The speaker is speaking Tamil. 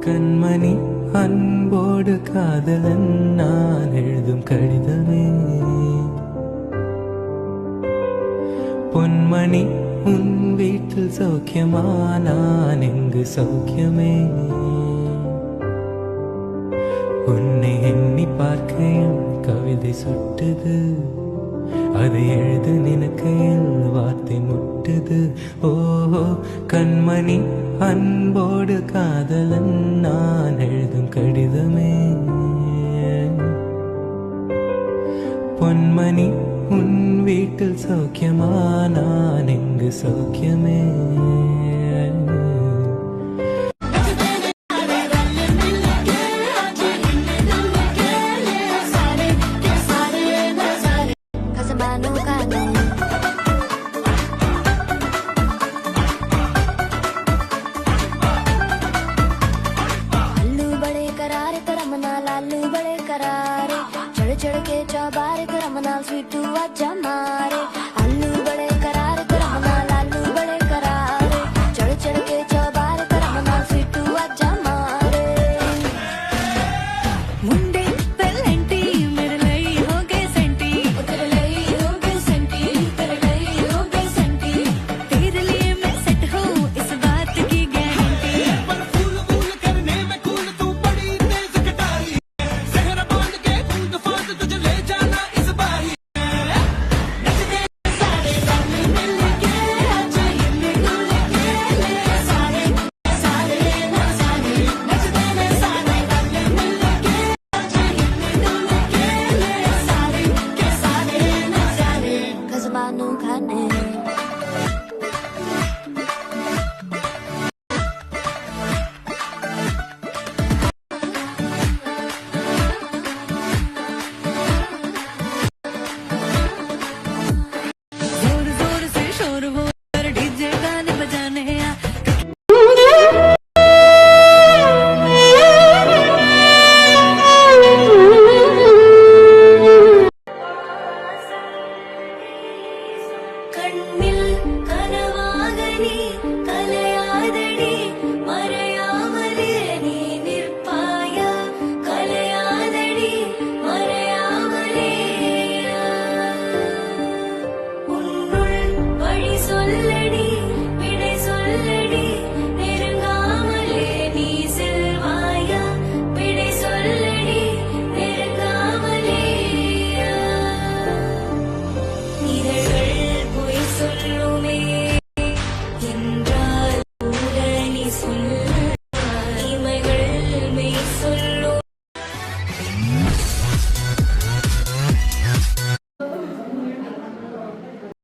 கண்மணி அன்போடு காதலன் நான் எழுதும் கடிதமே, பொன்மணி உன் வீட்டில் சௌக்கியமா, நான் எங்கு சௌக்கியமே. உன்னை எண்ணி பார்க்கையில் கவிதை சுட்டுது, அதை எழுது நினைக்கையில் வார்த்தை முட்டுது. ஓஹோ கண்மணி அன்போடு காதலன் நான் எழுதும் கடிதமே, பொன்மணி உன் வீட்டில் சௌக்கியமா, நான் எங்கு சௌக்கியமே. लालू बड़े करारे चढ़ चढ़ के चौबारे कर मनाल स्वीटू आजा